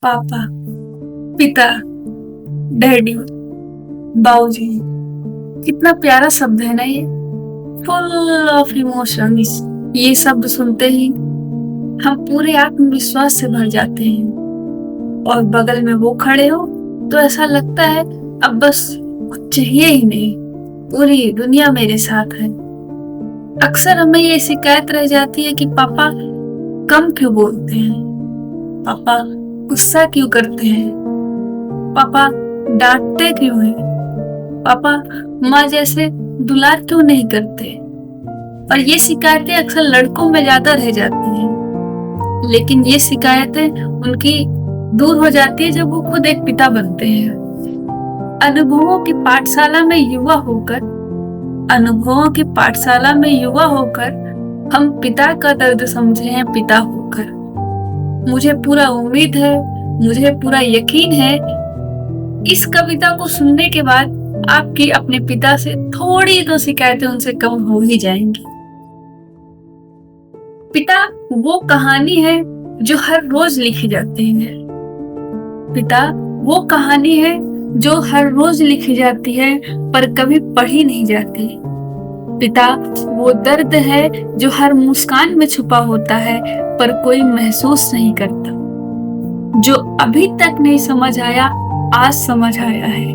पापा, पिता, डैडी, बाबूजी, कितना प्यारा शब्द है ना ये। Full of emotions. ये शब्द सुनते ही हम पूरे आत्मविश्वास से भर जाते हैं और बगल में वो खड़े हो तो ऐसा लगता है अब बस कुछ चाहिए ही नहीं, पूरी दुनिया मेरे साथ है। अक्सर हमें ये शिकायत रह जाती है कि पापा कम क्यों बोलते हैं, पापा गुस्सा क्यों करते हैं, पापा डांटते क्यों हैं, पापा माँ जैसे दुलार क्यों नहीं करते। और ये शिकायतें अक्सर लड़कों में ज्यादा रह जाती हैं, लेकिन ये शिकायतें उनकी दूर हो जाती है जब वो खुद एक पिता बनते हैं। अनुभवों की पाठशाला में युवा होकर हम पिता का दर्द समझे हैं पिता होकर। मुझे पूरा उम्मीद है, मुझे पूरा यकीन है, इस कविता को सुनने के बाद आपकी अपने पिता से थोड़ी तो शिकायतें उनसे कम हो ही जाएंगी। पिता वो कहानी है जो हर रोज लिखी जाती है। पिता वो कहानी है जो हर रोज लिखी जाती है पर कभी पढ़ी नहीं जाती। पिता वो दर्द है जो हर मुस्कान में छुपा होता है पर कोई महसूस नहीं करता। जो अभी तक नहीं समझ आया, आज समझ आया है।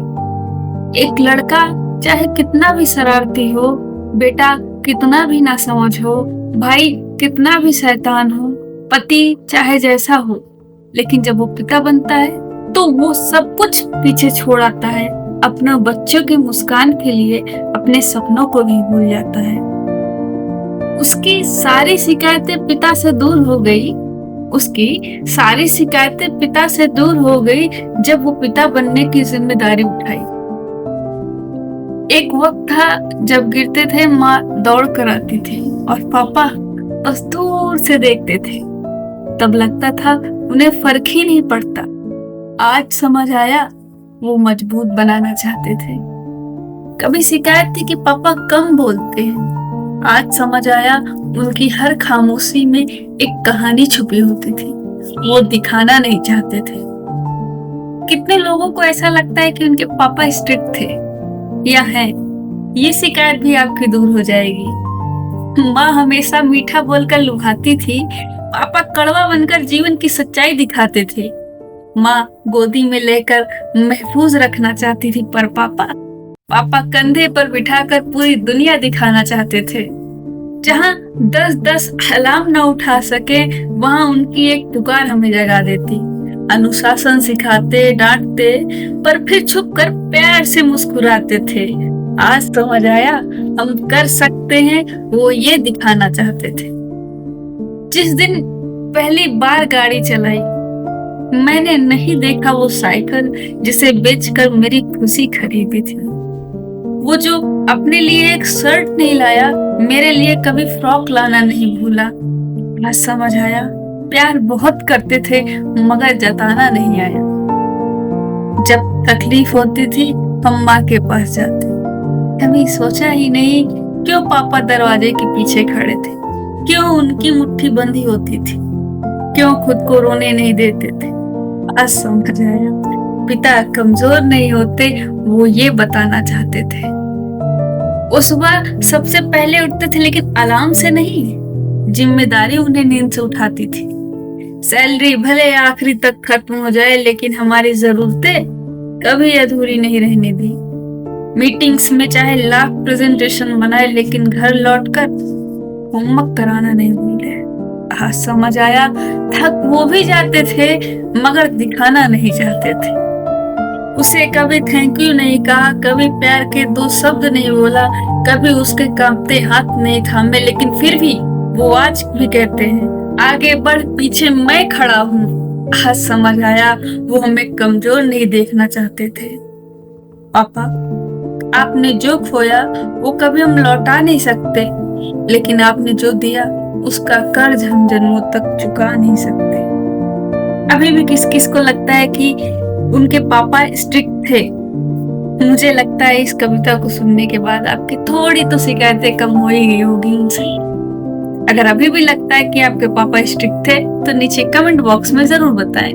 एक लड़का चाहे कितना भी शरारती हो, बेटा कितना भी ना समझ हो, भाई कितना भी शैतान हो, पति चाहे जैसा हो, लेकिन जब वो पिता बनता है तो वो सब कुछ पीछे छोड़ आता है। अपने बच्चों की मुस्कान के लिए अपने सपनों को भी भूल जाता है। उसकी सारी शिकायतें पिता से दूर हो गई जब वो पिता बनने की जिम्मेदारी उठाई। एक वक्त था जब गिरते थे माँ दौड़ कर आती थी और पापा बस दूर से देखते थे। तब लगता था उन्हें फर्क ही नहीं पड़ता। आज समझ आया वो मजबूत बनाना चाहते थे। कभी शिकायत थी कि पापा कम बोलते हैं, आज समझ आया उनकी हर खामोशी में एक कहानी छुपी होती थी, वो दिखाना नहीं चाहते थे। कितने लोगों को ऐसा लगता है कि उनके पापा स्ट्रिक्ट थे या हैं, ये शिकायत भी आपकी दूर हो जाएगी। माँ हमेशा मीठा बोलकर लुभाती थी, पापा कड़वा बनकर जीवन की सच्चाई दिखाते थे। माँ गोदी में लेकर महफूज रखना चाहती थी पर पापा कंधे पर बिठाकर पूरी दुनिया दिखाना चाहते थे। जहाँ 10-10 अलार्म न उठा सके वहाँ उनकी एक पुकार हमें जगा देती। अनुशासन सिखाते, डांटते, पर फिर छुप कर प्यार से मुस्कुराते थे। आज समझ आया हम कर सकते हैं, वो ये दिखाना चाहते थे। जिस दिन पहली बार गाड़ी चलाई मैंने नहीं देखा वो साइकिल जिसे बेचकर मेरी खुशी खरीदी थी। वो जो अपने लिए एक शर्ट नहीं लाया, मेरे लिए कभी फ्रॉक लाना नहीं भूला। आज समझ आया प्यार बहुत करते थे मगर जताना नहीं आया। जब तकलीफ होती थी हम माँ के पास जाते, कभी सोचा ही नहीं क्यों पापा दरवाजे के पीछे खड़े थे, क्यों उनकी मुट्ठी बंधी होती थी, क्यों खुद को रोने नहीं देते थे। आज समझ आया पिता कमजोर नहीं होते, वो ये बताना चाहते थे। वो सुबह सबसे पहले उठते थे लेकिन अलार्म से नहीं, जिम्मेदारी उन्हें नींद से उठाती थी। सैलरी भले आखिरी तक खत्म हो जाए लेकिन हमारी जरूरतें कभी अधूरी नहीं रहने दी। मीटिंग्स में चाहे लाख प्रेजेंटेशन बनाए लेकिन घर लौटकर होमवर्क कराना नहीं भूले। आज समझ आया थक वो भी जाते थे मगर दिखाना नहीं चाहते थे। उसे कभी थैंक यू नहीं कहा, कभी प्यार के 2 शब्द नहीं बोला, कभी उसके कांपते हाथ नहीं थामे, लेकिन फिर भी वो आज भी कहते हैं आगे बढ़, पीछे मैं खड़ा हूँ। आज समझ आया वो हमें कमजोर नहीं देखना चाहते थे। पापा आपने जो खोया वो कभी हम लौटा नहीं सकते, लेकिन आपने जो दिया उसका कर्ज हम जन्मों तक चुका नहीं सकते। अभी भी किस किस को लगता है कि उनके पापा स्ट्रिक्ट थे। मुझे लगता है इस कविता को सुनने के बाद आपकी थोड़ी तो शिकायतें कम हो ही गई होगी उनसे। अगर अभी भी लगता है कि आपके पापा स्ट्रिक्ट थे तो नीचे कमेंट बॉक्स में जरूर बताएं।